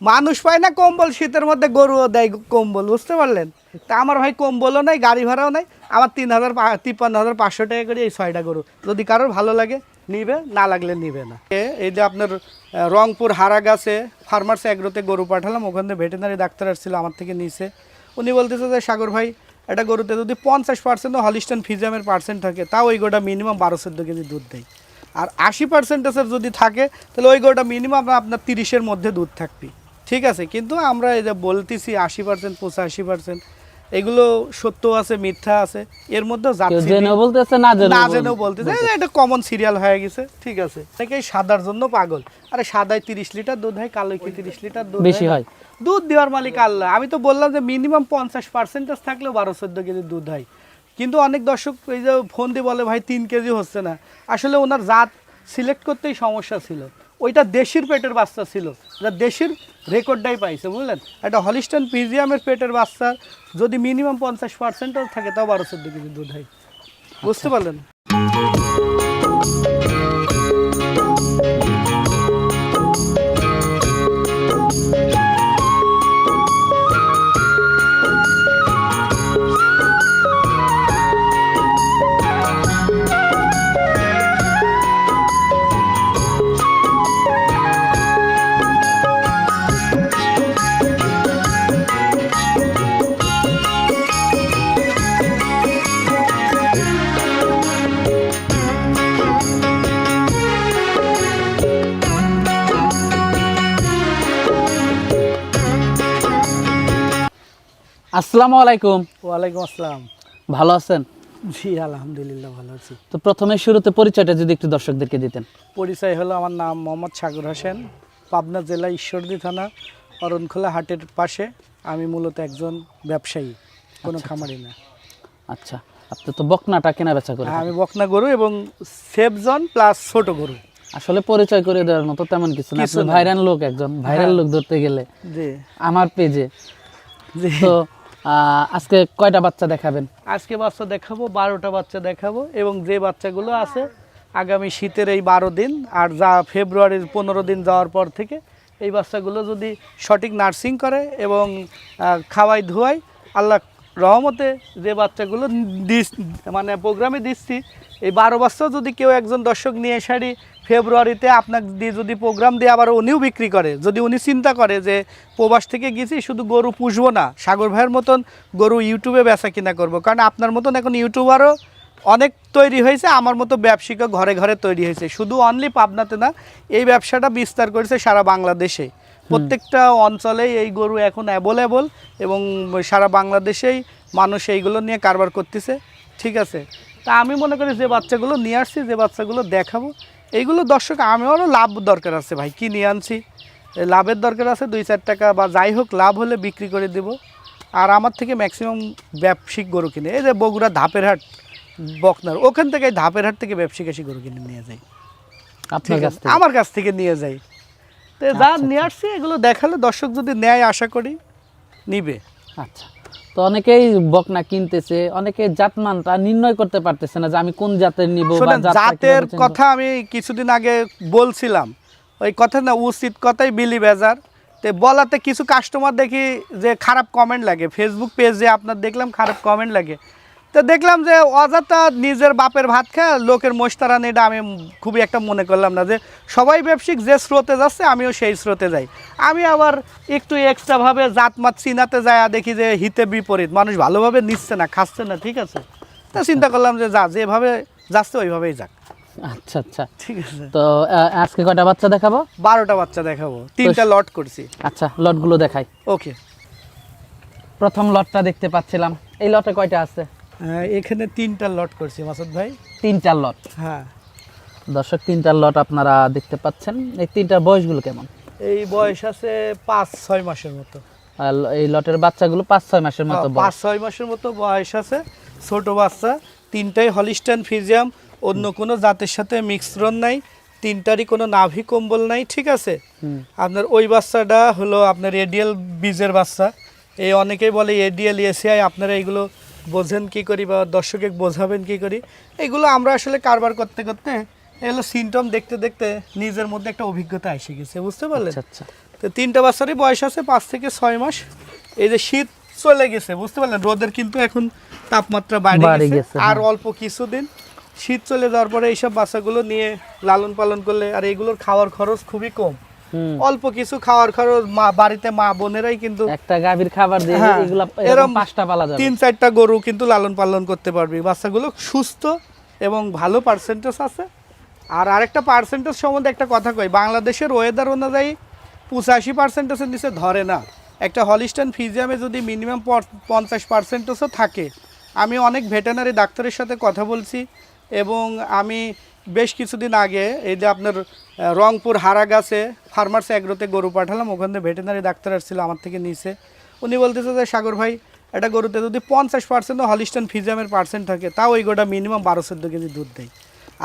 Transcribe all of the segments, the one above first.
মানুষ পায় না কম্বল, শীতের মধ্যে গরুও দেয় কম্বল, বুঝতে পারলেন? তা আমার ভাই কম্বলও নাই, গাড়ি ভাড়াও নাই, আমার 53,500 টাকা করে এই 6টা গরু। যদি কারোর ভালো লাগে নিবে, না লাগলে নিবে না। এই যে আপনার রংপুর হারাগাছে ফার্মার্স এগ্রোতে গরু পাঠালাম, ওখানে ভেটেরিনারি ডাক্তার আসছিল, আমার থেকে নিছে। উনি বলতেছে যে সাগর ভাই একটা গরুতে যদি 50% হলিস্টাইন ফ্রিজিয়ামের পার্সেন্ট থাকে, তাও ওই গরুটা মিনিমাম 12-14 কেজি দুধ দেয়। আর 80% যদি থাকে তাহলে ওই গরুটা মিনিমাম আপনার 30-এর মধ্যে দুধ থাকবে। ঠিক আছে, কিন্তু আমরা এই যে বলতেছি 80%, 85%, এগুলো সত্য আছে, মিথ্যা আছে, এর মধ্যে বলতেছে না জেনেও বলতেছে, এটা কমন সিরিয়াল হয়ে গেছে। ঠিক আছে, অনেকেই সাদার জন্য পাগল। আরে সাদায় 30 লিটার দুধ হয়, কালোয় কি 30 লিটার দুধ বেশি হয়? দুধ দেওয়ার মালিক আল্লাহ। আমি তো বললাম যে মিনিমাম 50% থাকলেও 12-14 কেজি দুধ হয়। কিন্তু অনেক দর্শক এই যে ফোন দিয়ে বলে ভাই 3 কেজি হচ্ছে না, আসলে ওনার জাত সিলেক্ট করতেই সমস্যা ছিল। ওইটা দেশির পেটের বাচ্চা ছিল, যা দেশির রেকর্ডটাই পাইছে, বুঝলেন? একটা হলিস্টাইন ফ্রিজিয়ামের পেটের বাচ্চা যদি মিনিমাম 50%ও থাকে, তাও 12-14 কেজি দুধ হয়, বুঝতে পারলেন? আসসালামু আলাইকুম। ওয়ালাইকুম আসসালাম। ভালো আছেন? জি আলহামদুলিল্লাহ ভালো আছি। তো প্রথমে শুরুতে পরিচয়টা যদি একটু দর্শকদেরকে দিতেন। পরিচয় হলো, আমার নাম মোহাম্মদ সাগর হোসেন, পাবনা জেলা ঈশ্বরদী থানা অরণখোলা হাটের পাশে। আমি মূলত একজন ব্যবসায়ী, কোনো খামারি না। আচ্ছা, আপনি তো বকনাটা কেনা বেচা করে আমি বকনা গরু এবং সেফজন প্লাস ছোট গরু। আসলে পরিচয় করে দেওয়ার মতো তেমন কিছু না, আপনি ভাইরাল লোক, একজন ভাইরাল লোক ধরতে গেলে জি আমার পেজে। জি। তো আজকে কয়টা বাচ্চা দেখাবেন? আজকে বাচ্চা দেখাবো 12টা বাচ্চা দেখাবো, এবং যে বাচ্চাগুলো আছে আগামী শীতের এই 12 দিন আর যা ফেব্রুয়ারির 15 দিন যাওয়ার পর থেকে এই বাচ্চাগুলো যদি সঠিক নার্সিং করে এবং খাওয়াই ধোয়াই, আল্লাহ রহমতে যে বাচ্চাগুলো মানে প্রোগ্রামে দিচ্ছি, এই 12 বাচ্চা যদি কেউ একজন দর্শক নিয়ে সারি ফেব্রুয়ারিতে আপনাকে দিয়ে যদি প্রোগ্রাম দিয়ে আবার উনিও বিক্রি করে, যদি উনি চিন্তা করে যে প্রবাস থেকে গেছি শুধু গরু পুষবো না, সাগর ভাইয়ের মতন গরু ইউটিউবে বেচা কিনা করবো, কারণ আপনার মতন এখন ইউটিউবারও অনেক তৈরি হয়েছে, আমার মতো ব্যবসায়িকও ঘরে ঘরে তৈরি হয়েছে, শুধু অনলি পাবনাতে না, এই ব্যবসাটা বিস্তার করেছে সারা বাংলাদেশে। প্রত্যেকটা অঞ্চলেই এই গরু এখন অ্যাভেলেবল, এবং সারা বাংলাদেশেই মানুষ এইগুলো নিয়ে কারবার করতেছে। ঠিক আছে, তা আমি মনে করি যে বাচ্চাগুলো নিয়ে আসছি, যে বাচ্চাগুলো দেখাবো, এইগুলো দর্শক আমারও লাভ দরকার আছে ভাই, কি নিয়ে আনছি, লাভের দরকার আছে, 2-4 টাকা বা যাই হোক লাভ হলে বিক্রি করে দেব। আর আমার থেকে ম্যাক্সিমাম ব্যবসায়িক গরু কিনে, এই যে বগুড়া ধাপের হাট বকনার, ওখান থেকে ধাপের হাট থেকে ব্যবসায়িক এসে গরু কিনে নিয়ে যাই, আপনার কাছ থেকে? আমার কাছ থেকে নিয়ে যাই। তো যা নিয়ে আসছি এগুলো দেখালে দর্শক যদি নেয়, আশা করি নিবে। আচ্ছা, তো অনেকেই বকনা কিনতেছে, অনেকে জাতমানটা নির্ণয় করতে পারতেছে না যে আমি কোন জাতের নিব বা জাতের কথা আমি কিছুদিন আগে বলছিলাম, ওই কথা না, উচিত কথাই বিলি বেজার। তো বলাতে কিছু কাস্টমার দেখি যে খারাপ কমেন্ট লাগে, ফেসবুক পেজে আপনার দেখলাম খারাপ কমেন্ট লাগে। তো দেখলাম যে অযথা নিজের বাপের ভাত খায় লোকের মোস্তারান, এটা আমি খুবই একটা মনে করলাম না, যে সবাই ব্যবসায়িক যে স্রোতে যাচ্ছে আমিও সেই স্রোতে যাই। আমি আবার একটু এক্সট্রাভাবে জাতমাত চিনাতে যায়, দেখি যে হিতে বিপরীত, মানুষ ভালোভাবে নিচ্ছে না, খাচ্ছে না। ঠিক আছে, তা চিন্তা করলাম যে যেভাবে যাচ্ছে ওইভাবেই যাক। আচ্ছা আচ্ছা, ঠিক আছে। তো আজকে কয়টা বাচ্চা দেখাবো? 12টা বাচ্চা দেখাবো, 3টা লট করছি। আচ্ছা, লটগুলো দেখাই। ওকে, প্রথম লটটা দেখতে পাচ্ছিলাম, এই লটে কয়টা আছে? এখানে 3টা লট করছি মাসুদ ভাই। 3-4 লট। হ্যাঁ দর্শক, 3টা লট আপনারা দেখতে পাচ্ছেন। এই 3টার বয়সগুলো কেমন? এই বয়স আছে 5-6 মাসের মতো। আর এই লটের বাচ্চাগুলো 5-6 মাসের মতো বয়স। 5-6 মাসের মতো বয়স আছে, ছোট বাচ্চা। 3টাই হলিস্টাইন ফ্রিজিয়াম, অন্য কোনো জাতের সাথে মিশ্রণ নাই, 3টারই কোনো নাভি কম্বল নাই। ঠিক আছে, আপনার ওই বাচ্চাটা হলো আপনার এডিএল বীজের বাচ্চা। এই অনেকেই বলে এডিএল এসিআই, আপনারা এগুলো বোঝেন কি করি বা দর্শকে বোঝাবেন কি করি? এগুলো আমরা আসলে কারবার করতে করতে এগুলো সিমটম দেখতে দেখতে নিজের মধ্যে একটা অভিজ্ঞতা এসে গেছে, বুঝতে পারলেন? আচ্ছা, তো 3টা বাচ্চারই বয়স আছে 5 থেকে 6 মাস। এই যে শীত চলে গেছে বুঝতে পারলেন, রোদের কিন্তু এখন তাপমাত্রা বাড়ে বাড়ে গেছে, গেছে, আর হ্যাঁ। অল্প কিছুদিন শীত চলে যাওয়ার পরে এইসব বাচ্চাগুলো নিয়ে লালন পালন করলে, আর এগুলোর খাওয়ার খরচ খুবই কম, অল্প কিছু খাওয়ার খরচ, বাড়িতে মা বোনেরাই কিন্তু একটা গাভীর খাবার দিয়ে হ্যাঁ, এগুলা এরম এরকম 5টা পালা যাবে। 3-4টা গরু কিন্তু লালন পালন করতে পারবি। বাচ্চাগুলো সুস্থ এবং ভালো পার্সেন্টেজ আছে। আর আরেকটা পার্সেন্টেজ সম্বন্ধে একটা কথা কই, বাংলাদেশের ওয়েদার অনুযায়ী 85%-এর নিচে ধরে না। একটা হলিস্টাইন ফ্রিজিয়ামে যদি মিনিমাম 50%-ও থাকে, আমি অনেক ভেটেরিনারি ডাক্তারের সাথে কথা বলছি, এবং আমি বেশ কিছুদিন আগে এই যে আপনার রংপুর হারাগাছে ফার্মার্স অ্যাগ্রোতে গরু পাঠালাম, ওখানে ভেটেরিনারি ডাক্তার আসছিল আমার থেকে নিচে। উনি বলতেছে যে সাগর ভাই, একটা গরুতে যদি 50% হলিস্টাইন ফ্রিজিয়ামের পার্সেন্ট থাকে, তাও ওই গরুটা মিনিমাম 12-14 কেজি দুধ দেয়।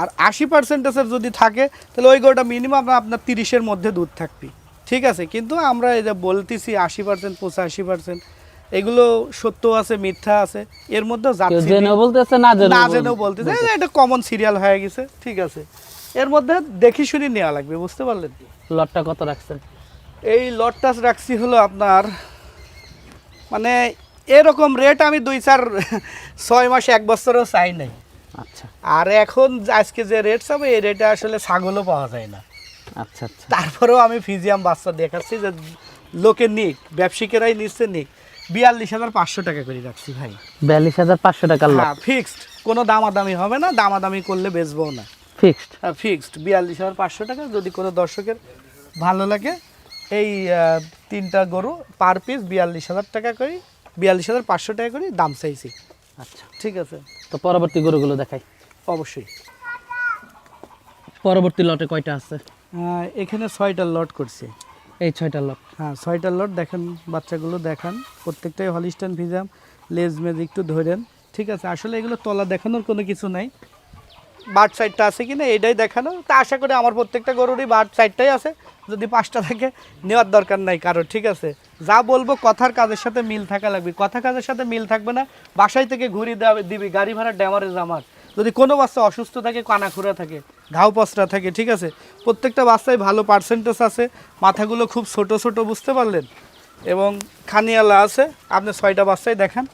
আর 80%-এর যদি থাকে, তাহলে ওই গরুটা মিনিমাম আপনার 30-এর মধ্যে দুধ থাকবে। ঠিক আছে, কিন্তু আমরা এই যে বলতেছি 80%, 85%, এগুলো সত্য আছে, মিথ্যা আছে, এর মধ্যেও কেউ যাচ্ছে জেনেও বলতেছে, না জেনেও বলতেছে, এটা কমন সিরিয়াল হয়ে গেছে। ঠিক আছে, এর মধ্যে দেখি শুনি নেওয়া লাগবে, বুঝতে পারলেন। লটটা কত রাখছেন? এই লটটা রাখছি হলো আপনার, মানে এরকম রেট আমি 2-4-6 মাস 1 বছরও চাই নাই। আচ্ছা আর এখন আজকে যে রেট চাবে, এই রেটে আসলে ছাগলও পাওয়া যায় না। আচ্ছা আচ্ছা। তারপরেও আমি ফিজিয়াম বাচ্চা দেখাচ্ছি যে লোকে নিক, ব্যবসায়িকেরাই নিচ্ছে নিক। 42,500 টাকা করে রাখছি ভাই। 42,500 টাকার লট হ্যাঁ, ফিক্সড, কোনো দামাদামি হবে না, দামাদামি করলে বেচবো না। ফিক্সড। হ্যাঁ, ফিক্সড 42,500 টাকা। যদি কোনো দর্শকের ভালো লাগে, এই 3টা গরু পার পিস 42,000 টাকা করে, 42,500 টাকা করে দাম চাইছি। আচ্ছা, ঠিক আছে, তো পরবর্তী গরুগুলো দেখাই। অবশ্যই। পরবর্তী লটে কয়টা আছে? এখানে 6টা লট করছে। এই 6টা লট। হ্যাঁ, 6টা লট দেখেন, বাচ্চাগুলো দেখান, প্রত্যেকটাই হলিস্টাইন ফ্রিজিয়াম। লেজ মেজ একটু ধরেন। ঠিক আছে, আসলে এগুলো তলা দেখানোর কোনো কিছু নাই, বার্ড সাইডটা আছে কিনা এটাই দেখানো। তা আশা করি আমার প্রত্যেকটা গরুরই বার্ড সাইডটাই আছে, যদি 5টা থাকে নেওয়ার দরকার নাই কারো। ঠিক আছে, যা বলবো কথার কাজের সাথে মিল থাকা লাগবে, কথা কাজের সাথে মিল থাকবে না, বাসায় থেকে ঘুরিয়ে দিবি, গাড়ি ভাড়া ড্যামারেজ আমার। যদি কোনো বাচ্চা অসুস্থ থাকে, কানাখুরা থাকে, ঘাও পসরা থাকে, ঠিক আছে, প্রত্যেকটা বাচ্চায় ভালো পার্সেন্টেজ আছে, মাথাগুলো খুব ছোট ছোট, বুঝতে পারলেন, এবং খানিয়ালা আছে। আপনি 6টা বাচ্চাই দেখান।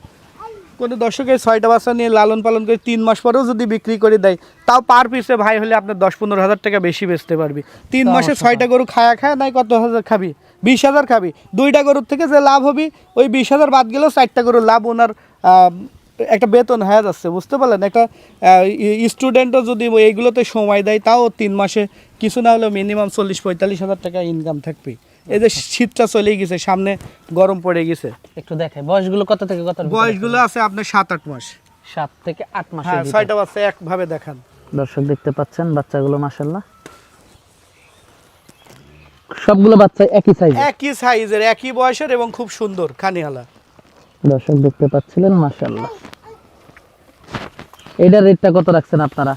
কোনো দর্শকের 6টা বাচ্চা নিয়ে লালন পালন করে 3 মাস পরেও যদি বিক্রি করে দেয়, তাও পার পিসে ভাই হলে আপনার 10-15 হাজার টাকা বেশি বেচতে পারবি। 3 মাসে 6টা গরু খায় নাই, কত হাজার খাবি? 20,000 খাবি। 2টা গরুর থেকে যে লাভ হবি, ওই 20,000 বাদ গেলেও 4টা গরুর লাভ ওনার একটা বেতন হয়ে যাচ্ছে, বুঝতে পারলেন। একটা স্টুডেন্টও যদি এইগুলোতে সময় দেয়, তাও 3 মাসে কিছু না হলেও মিনিমাম 40-45 হাজার টাকা ইনকাম থাকবে। এই যে শীতটা চলেই গেছে, সামনে গরম পড়ে গেছে। একটু দেখাই বয়সগুলো কত থেকে কত? বয়সগুলো আছে আপনার 7-8 মাস। 7 থেকে 8 মাসের হ্যাঁ, ভিতরে। 6টা বাচ্চা একভাবে দেখান। দর্শক দেখতে পাচ্ছেন বাচ্চাগুলো, মাশাআল্লাহ সবগুলো বাচ্চা একই সাইজ, একই সাইজের, একই বয়সের, এবং খুব সুন্দর খানিয়ালা। দর্শক দেখতে পাচ্ছিলেন, মাশাআল্লাহ। এইটার রেটটা কত রাখছেন আপনারা?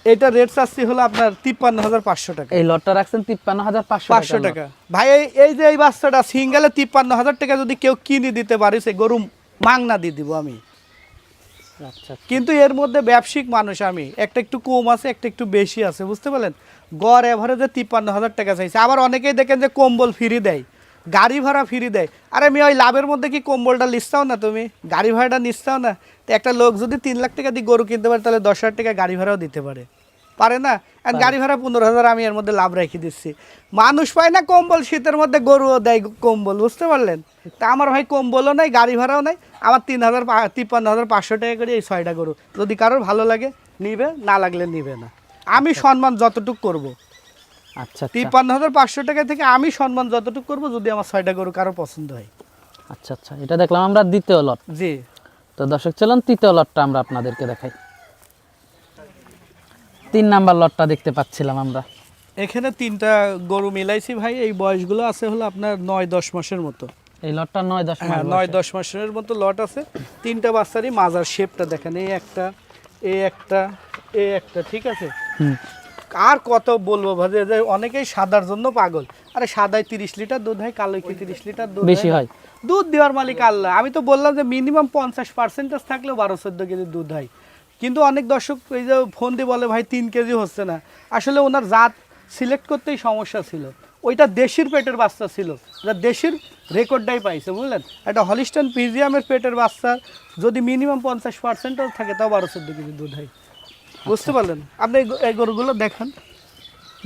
এটা রেট চাচ্ছি হলো আপনার 53,500 টাকা। এই লটটা রাখছেন 53,500 500 টাকা ভাই। এই যে এই বাচ্চাটা সিঙ্গেলে 53,000 টাকা যদি কেউ কিনে দিতে পারে, সে গরু মাংনা দিয়ে দিব আমি। আচ্ছা, কিন্তু এর মধ্যে ব্যবসায়িক মানুষ আমি, একটা একটু কম আছে, একটা একটু বেশি আছে, বুঝতে পারলেন। গড় এভারেজে 53,000 টাকা চাইছে। আবার অনেকেই দেখেন যে কম্বল ফ্রি দেয়, গাড়ি ভাড়া ফ্রি দেয়। আরে আমি ওই লাভের মধ্যে কি কম্বলটা নিচ্ছাও না, তুমি গাড়ি ভাড়াটা নিচ্ছাও না? তো একটা লোক যদি 3 লাখ টাকা দিয়ে গরু কিনতে পারে, তাহলে 10,000 টাকা গাড়ি ভাড়াও দিতে পারে না? আর গাড়ি ভাড়া 15,000 আমি এর মধ্যে লাভ রেখে দিচ্ছি। মানুষ পায় না কম্বল, শীতের মধ্যে গরুও দেয় কম্বল, বুঝতে পারলেন। তা আমার ভাই কম্বলও নাই, গাড়ি ভাড়াও নাই, আমার 53,500 টাকা করে এই 6টা গরু। যদি কারোর ভালো লাগে নিবে, না লাগলে নিবে না। আমি সম্মান যতটুক করব, আচ্ছা 53,500 টাকা থেকে আমি সম্মান যতটুকু করব, যদি আমার 6টা গরু কারো পছন্দ হয়। আচ্ছা আচ্ছা, এটা দেখলাম আমরা দ্বিতীয় লট। জি, তো দর্শক চলুন তৃতীয় লটটা আমরা আপনাদেরকে দেখাই। 3 নাম্বার লটটা দেখতে পাচ্ছিলাম আমরা। এখানে 3টা গরু মিলাইছি ভাই। এই বয়সগুলো আছে হলো আপনার 9-10 মাসের মতো। এই লটটা 9-10 মাস। হ্যাঁ, 9-10 মাসের মতো লট আছে। 3টা বাচ্চারই মাজার শেপটা দেখেন, এই একটা, এই একটা, এই একটা, ঠিক আছে। আর কত বলবো ভাই, যে অনেকেই সাদার জন্য পাগল। আরে সাদায় 30 লিটার দুধ হয়, কালোয় কি 30 লিটার দুধ বেশি হয়? দুধ দেওয়ার মালিক আল্লাহ। আমি তো বললাম যে মিনিমাম 50% থাকলেও 12-14 কেজি দুধ হয়। কিন্তু অনেক দর্শক এই যে ফোন দিয়ে বলে ভাই 3 কেজি হচ্ছে না। আসলে ওনার জাত সিলেক্ট করতেই সমস্যা ছিল। ওইটা দেশির পেটের বাচ্চা ছিল, এটা দেশির রেকর্ডটাই পাইছে, বুঝলেন? একটা হলিস্টাইন ফ্রিজিয়ামের পেটের বাচ্চা যদি মিনিমাম 50%ও থাকে, তাও 12-14 কেজি দুধ হয়। বুঝতে পারলেন? আপনি এই গরুগুলো দেখেন,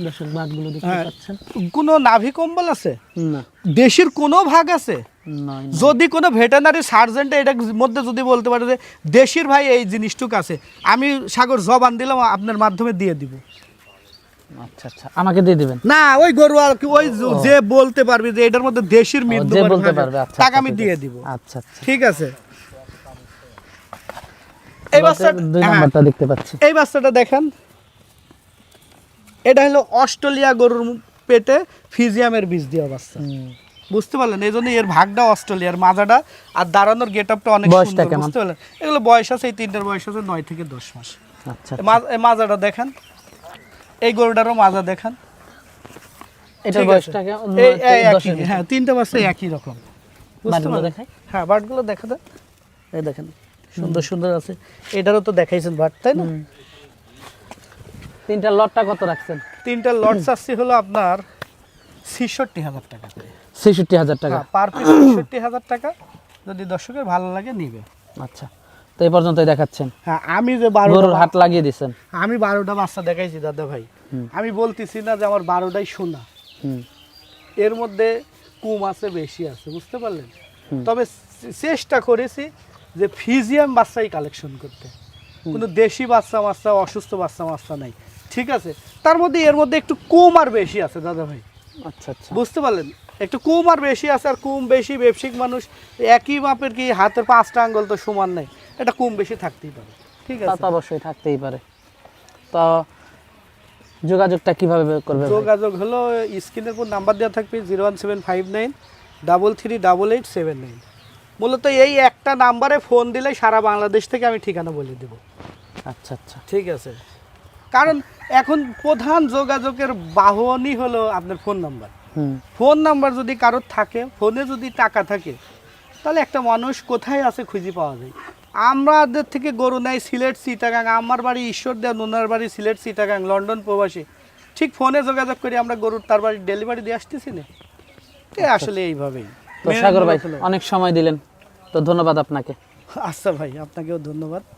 দর্শক বাটগুলো দেখতে হ্যাঁ, পাচ্ছেন। কোনো নাভি কম্বল আছে? না, দেশির কোনো ভাগ আছে? নয়। যদি কোনো ভেটেনারি সার্জেন্ট এটার মধ্যে যদি বলতে পারে যে দেশির ভাই এই জিনিসটুক আছে, আমি সাগর জবান দিলাম, আপনার মাধ্যমে দিয়ে দিব। আচ্ছা আচ্ছা, আমাকে দিয়ে দিবেন। না, ওই গরু আর কি, ওই যে বলতে পারবি যে এটার মধ্যে দেশির যে মৃত্যু বলতে পারবে, আচ্ছা, টাকা আচ্ছা, আমি ঠিক দিয়ে আছে। দিব। আচ্ছা আচ্ছা, ঠিক আছে। এই বাচ্চা, 2 নাম্বারটা দেখতে পাচ্ছি। এই বাচ্চাটা দেখেন, এটা হলো অস্ট্রেলিয়া গরুর পেটে ফিজিয়ামের বীজ দেওয়া বাচ্চা। বুঝতে পারলেন? এই জন্য এর ভাগটা অস্ট্রেলিয়ার, মাজাটা আর দাঁড়ানোর গেট আপটা অনেক বয়সটা সুন্দর। কেমন? বুঝতে পারলেন? এগুলো বয়স আছে, এই তিনটার বয়স আছে 9 থেকে 10 মাস। আচ্ছা, এই মাজাটা দেখেন, এই গরুটারও মাজা দেখেন। এটার ঠিক আছে। বয়সটা কেমন? এই 10 একই, হ্যাঁ, তিনটা বাচ্চা একই রকম। বুঝতে বাটগুলো পারলেন? দেখাই। হ্যাঁ, বাটগুলো দেখা দেন, এই দেখেন সুন্দর সুন্দর আছে। এটারও তো দেখাইছেন বাট, তাই না? তিনটা লটটা কত রাখছেন? তিনটা লট চাচ্ছি হলো আপনার 66,000 টাকা করে। 66,000 টাকা। হ্যাঁ, পার পিস 66,000 টাকা। যদি দর্শকের ভালো লাগে নিবে। আচ্ছা, তো এই পর্যন্তই দেখাচ্ছেন। হ্যাঁ, আমি যে গরুর 12টা হাট লাগিয়ে দিছেন। আমি 12টা বাচ্চা দেখাইছি দাদা ভাই। আমি বলতেছি না যে আমার 12টাই সোনা, হুম, এর মধ্যে কম আছে বেশি আছে, বুঝতে পারলেন? তবে চেষ্টা করেছি যে ফিজিয়াম বাচ্চাই কালেকশন করতে, কোনো দেশি বাচ্চা মাচ্চা, অসুস্থ বাচ্চা মাচ্চা নাই। ঠিক আছে, তার মধ্যে এর মধ্যে একটু কম আর বেশি আছে দাদা ভাই। আচ্ছা আচ্ছা, বুঝতে পারলেন? একটু কম আর বেশি আছে, আর কম বেশি ব্যবসায়িক মানুষ একই মাপের, কি হাতের 5টা আঙ্গুল তো সমান নাই, এটা কম বেশি থাকতেই পারে। ঠিক তা আছে, তো অবশ্যই থাকতেই পারে। তো যোগাযোগটা কিভাবে করবে ভাই? যোগাযোগ হলো স্ক্রিনের উপর নাম্বার দেওয়া থাকবে 01759 338879। মূলত এই একটা নাম্বারে ফোন দিলে সারা বাংলাদেশ থেকে আমি ঠিকানা বলে দেব। আচ্ছা আচ্ছা, ঠিক আছে, কারণ এখন প্রধান যোগাযোগের বাহনই হলো আপনার ফোন নাম্বার। ফোন নাম্বার যদি কারোর থাকে, ফোনে যদি টাকা থাকে, তাহলে একটা মানুষ কোথায় আছে খুঁজে পাওয়া যায়। আমাদের থেকে গরু নেয় সিলেট চিটাগাং, আমার বাড়ি ঈশ্বরদীয়া, নোনার বাড়ি সিলেট চিটাগাং, লন্ডন প্রবাসী, ঠিক ফোনে যোগাযোগ করে আমরা গরুর তার বাড়ি ডেলিভারি দিয়ে আসতেছি না। আসলে এইভাবেই। তো সাগর ভাই অনেক সময় দিলেন, তো ধন্যবাদ আপনাকে। আচ্ছা ভাই, আপনাকেও ধন্যবাদ।